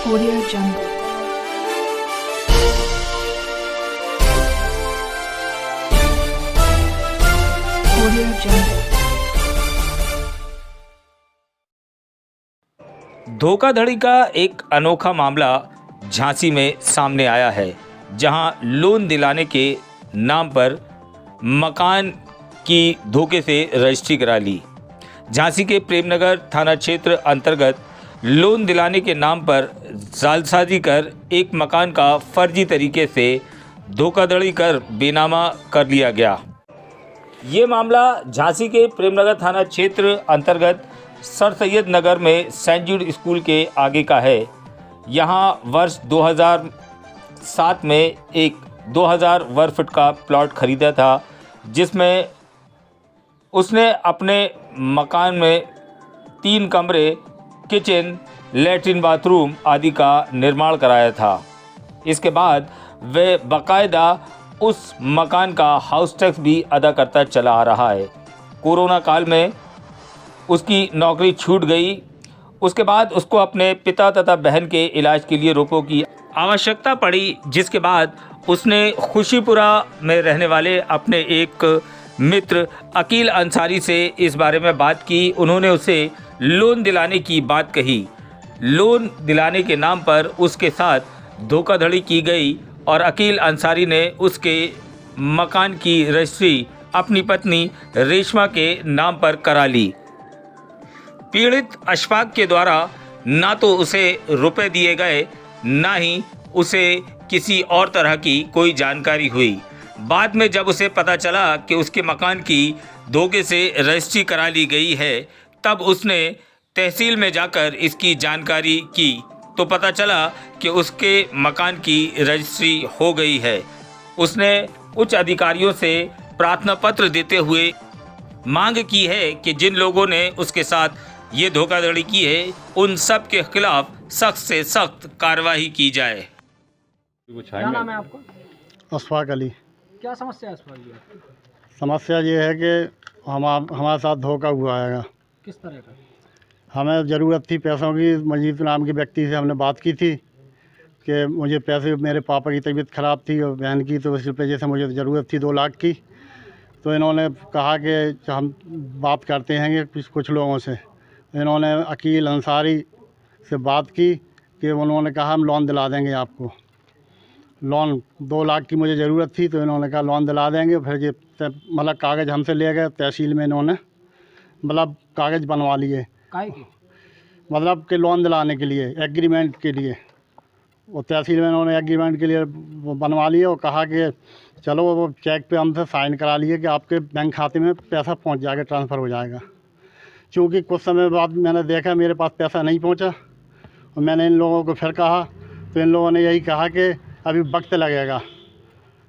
Audio Jungle. Audio Jungle. धोखाधड़ी का एक अनोखा मामला झांसी में सामने आया है, जहां लोन दिलाने के नाम पर मकान की धोखे से रजिस्ट्री करा ली। झांसी के प्रेमनगर थाना क्षेत्र अंतर्गत लोन दिलाने के नाम पर जालसाजी कर एक मकान का फर्जी तरीके से धोखाधड़ी कर बेनामा कर लिया गया। ये मामला झांसी के प्रेमनगर थाना क्षेत्र अंतर्गत सर सैयद नगर में सेंट जूड स्कूल के आगे का है। यहाँ वर्ष 2007 में एक 2000 वर्ग फुट का प्लॉट खरीदा था, जिसमें उसने अपने मकान में 3 कमरे, किचन, लैट्रिन, बाथरूम आदि का निर्माण कराया था। इसके बाद वह बाकायदा उस मकान का हाउस टैक्स भी अदा करता चला आ रहा है। कोरोना काल में उसकी नौकरी छूट गई। उसके बाद उसको अपने पिता तथा बहन के इलाज के लिए रुपयों की आवश्यकता पड़ी, जिसके बाद उसने खुशीपुरा में रहने वाले अपने एक मित्र अकील अंसारी से इस बारे में बात की। उन्होंने उसे लोन दिलाने की बात कही। लोन दिलाने के नाम पर उसके साथ धोखाधड़ी की गई और अकील अंसारी ने उसके मकान की रजिस्ट्री अपनी पत्नी रेशमा के नाम पर करा ली। पीड़ित अशफाक के द्वारा ना तो उसे रुपए दिए गए, ना ही उसे किसी और तरह की कोई जानकारी हुई। बाद में जब उसे पता चला कि उसके मकान की धोखे से रजिस्ट्री करा ली गई है, तब उसने तहसील में जाकर इसकी जानकारी की तो पता चला कि उसके मकान की रजिस्ट्री हो गई है। उसने उच्च अधिकारियों से प्रार्थना पत्र देते हुए मांग की है कि जिन लोगों ने उसके साथ ये धोखाधड़ी की है, उन सब के खिलाफ सख्त से सख्त कार्रवाई की जाए। क्या नाम है आपका? अशफाक अली। क्या समस्या है अशफाक जी? समस्या ये है कि हमारे साथ धोखा हुआ है। किस तरह का? हमें ज़रूरत थी पैसों की। मजीद नाम के व्यक्ति से हमने बात की थी कि मुझे पैसे, मेरे पापा की तबीयत ख़राब थी और बहन की, तो इस वजह से मुझे ज़रूरत थी 2 लाख की। तो इन्होंने कहा कि हम बात करते हैं कि कुछ लोगों से। इन्होंने अकील अंसारी से बात की कि उन्होंने कहा हम लोन दिला देंगे आपको। लोन 2 लाख की मुझे ज़रूरत थी, तो इन्होंने कहा लोन दिला देंगे। फिर ये मतलब कागज़ हमसे ले गए तहसील में। इन्होंने मतलब कागज़ बनवा लिए, काहे की? मतलब कि लोन दिलाने के लिए, एग्रीमेंट के लिए। वो तहसील में इन्होंने एग्रीमेंट के लिए वो बनवा लिए और कहा कि चलो वो चेक पे हमसे साइन करा लिए कि आपके बैंक खाते में पैसा पहुंच जाएगा, ट्रांसफ़र हो जाएगा। चूँकि कुछ समय बाद मैंने देखा मेरे पास पैसा नहीं पहुंचा और मैंने इन लोगों को फिर कहा, तो इन लोगों ने यही कहा कि अभी वक्त लगेगा।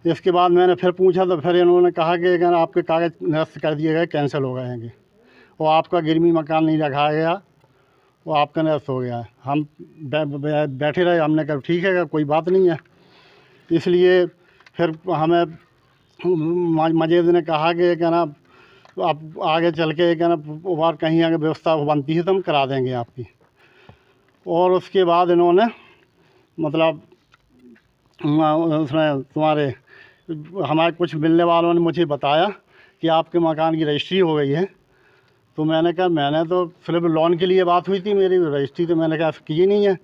इसके बाद मैंने फिर पूछा, तो फिर इन्होंने कहा कि अगर आपके कागज़ निरस्त कर दिए गए, कैंसिल हो गए हैं और आपका गिरवी मकान नहीं रखाया गया, वो आपका निरस्त हो गया है। हम बैठे रहे। हमने कहा ठीक है, कोई बात नहीं है। इसलिए फिर हमें मजीद ने कहा कि क्या ना, आप आगे चल के क्या ना और कहीं आगे व्यवस्था बनती है तो हम करा देंगे आपकी। और उसके बाद इन्होंने मतलब उसमें तुम्हारे हमारे कुछ मिलने वालों ने मुझे बताया कि आपके मकान की रजिस्ट्री हो गई है। तो मैंने कहा मैंने तो सिर्फ लोन के लिए बात हुई थी, मेरी रजिस्ट्री तो मैंने कहा की नहीं है।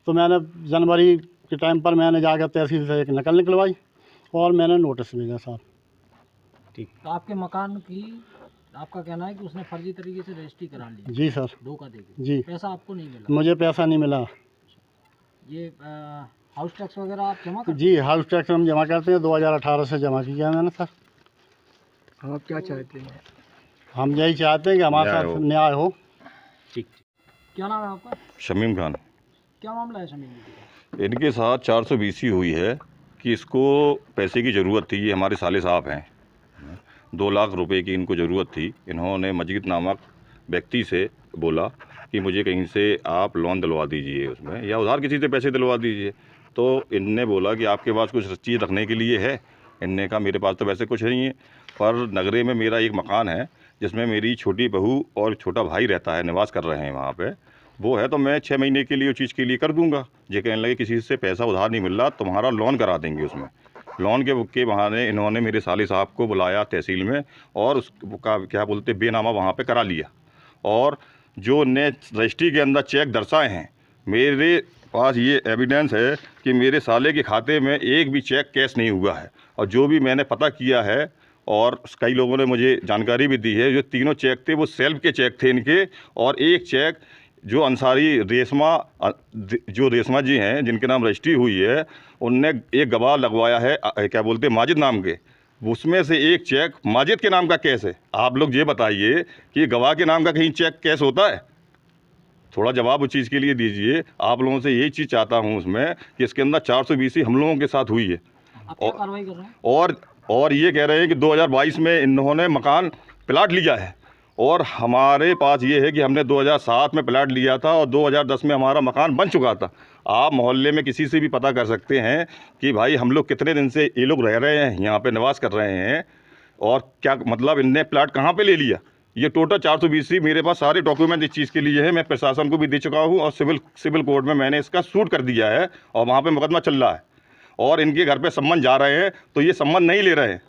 तो मैंने जनवरी के टाइम पर मैंने जाकर तहसील से एक नकल निकलवाई और मैंने नोटिस भेजा साहब। ठीक। तो आपके मकान की आपका कहना है कि उसने फर्जी तरीके से रजिस्ट्री करा ली? जी सर। धोखा देके? जी। पैसा आपको नहीं मिला? मुझे पैसा नहीं मिला। ये हाउस टैक्स वगैरह आप जमा करते? जी, हाउस टैक्स हम जमा करते हैं। 2018 से जमा किया है मैंने सर। आप क्या चाहते हैं? हम यही चाहते हैं कि हमारे साथ न्याय हो। ठीक। क्या नाम है आपका? शमीम खान। क्या मामला है शमीम जी? इनके साथ 420 हुई है कि इसको पैसे की ज़रूरत थी। ये हमारे साले साहब हैं। 2 लाख रुपए की इनको ज़रूरत थी। इन्होंने मजीद नामक व्यक्ति से बोला कि मुझे कहीं से आप लोन दिलवा दीजिए उसमें, या उधार किसी से पैसे दिलवा दीजिए। तो इनने बोला कि आपके पास कुछ चीज़ रखने के लिए है? इनने कहा मेरे पास तो वैसे कुछ नहीं है, पर नगरे में मेरा एक मकान है जिसमें मेरी छोटी बहू और छोटा भाई रहता है, निवास कर रहे हैं वहाँ पे। वो है तो मैं 6 महीने के लिए उस चीज़ के लिए कर दूंगा। ये कहने लगे किसी से पैसा उधार नहीं मिल रहा, तुम्हारा लोन करा देंगे। उसमें लोन के बहाने इन्होंने मेरे साले साहब को बुलाया तहसील में और उसका क्या बोलते बेनामा वहाँ पे करा लिया। और जो ने रजिस्ट्री के अंदर चेक दर्शाए हैं, मेरे पास ये एविडेंस है कि मेरे साले के खाते में एक भी चेक कैश नहीं हुआ है। और जो भी मैंने पता किया है और कई लोगों ने मुझे जानकारी भी दी है, जो तीनों चेक थे वो सेल्फ के चेक थे इनके। और एक चेक जो अंसारी रेशमा जी हैं जिनके नाम रजिस्ट्री हुई है, उनने एक गवाह लगवाया है क्या बोलते माजिद नाम के, उसमें से एक चेक माजिद के नाम का कैश है। आप लोग ये बताइए कि गवाह के नाम का कहीं चेक कैश होता है? थोड़ा जवाब उस चीज़ के लिए दीजिए। आप लोगों से यही चीज़ चाहता हूँ उसमें कि इसके अंदर 420 हम लोगों के साथ हुई है। आप क्या कार्रवाई कर रहे हैं? और ये कह रहे हैं कि 2022 में इन्होंने मकान प्लाट लिया है। और हमारे पास ये है कि हमने 2007 में प्लाट लिया था और 2010 में हमारा मकान बन चुका था। आप मोहल्ले में किसी से भी पता कर सकते हैं कि भाई हम लोग कितने दिन से ये लोग रह रहे हैं, यहाँ पे निवास कर रहे हैं, और क्या मतलब इनने प्लाट कहाँ पे ले लिया। ये टोटल 420 मेरे पास सारे डॉक्यूमेंट इस चीज़ के लिए है। मैं प्रशासन को भी दे चुका हूँ और सिविल कोर्ट में मैंने इसका सूट कर दिया है और वहाँ पे मुकदमा चल रहा है। और इनके घर पे सम्मन जा रहे हैं तो ये सम्मन नहीं ले रहे हैं।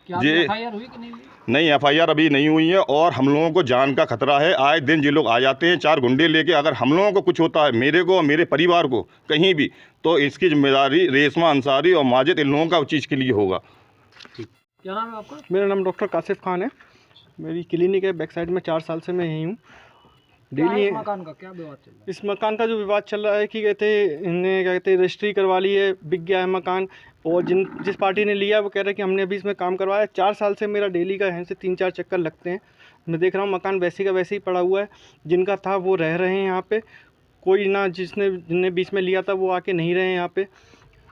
क्या ये एफआईआर हुई कि नहीं हुई? नहीं, एफआईआर अभी नहीं हुई है। और हम लोगों को जान का खतरा है। आए दिन ये लोग आ जाते हैं 4 गुंडे लेके। अगर हम लोगों को कुछ होता है, मेरे को और मेरे परिवार को कहीं भी, तो इसकी जिम्मेदारी रेशमा अंसारी और माजिद इन लोगों का उस चीज़ के लिए होगा। क्या नाम है आपका? मेरा नाम डॉक्टर कासिफ खान है। मेरी क्लिनिक है बैक साइड में, 4 साल से मैं यहीं हूँ। क्या है डेली इस मकान का क्या विवाद चल रहा है? इस मकान का जो विवाद चल रहा है कि कहते इन्हें क्या कहते रजिस्ट्री करवा ली है, बिक गया है मकान। और जिस पार्टी ने लिया वो कह रहे हैं कि हमने अभी इसमें काम करवाया। 4 साल से मेरा डेली का यहाँ से 3-4 चक्कर लगते हैं। मैं देख रहा हूँ मकान वैसे का वैसे ही पड़ा हुआ है। जिनका था वो रह रहे हैं यहाँ पे। कोई ना जिसने बीच में लिया था वो आके नहीं रहे हैं यहाँ पे।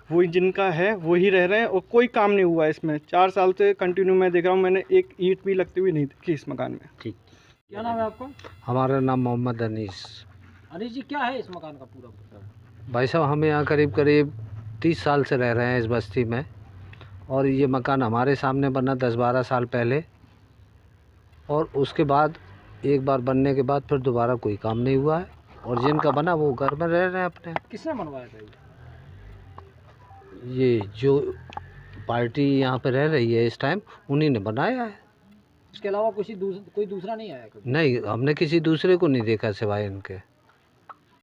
वही जिनका है वही रह रहे हैं और कोई काम नहीं हुआ है इसमें। 4 साल से कंटिन्यू मैं देख रहा हूँ, मैंने एक ईंट भी लगती हुई नहीं देखी इस मकान में। ठीक। क्या नाम है आपका? हमारा नाम मोहम्मद अनीस। अनिश जी, क्या है इस मकान का पूरा? भाई साहब, हम यहाँ करीब 30 साल से रह रहे हैं इस बस्ती में। और ये मकान हमारे सामने बना 10-12 साल पहले। और उसके बाद एक बार बनने के बाद फिर दोबारा कोई काम नहीं हुआ है। और जिनका बना वो घर में रह रहे हैं अपने। किसने बनवाया था ये जो पार्टी यहाँ पे रह रही है इस टाइम, उन्हीं ने बनाया है। इसके अलावा कोई दूसरा नहीं आया कभी? नहीं, हमने किसी दूसरे को नहीं देखा सिवाय इनके।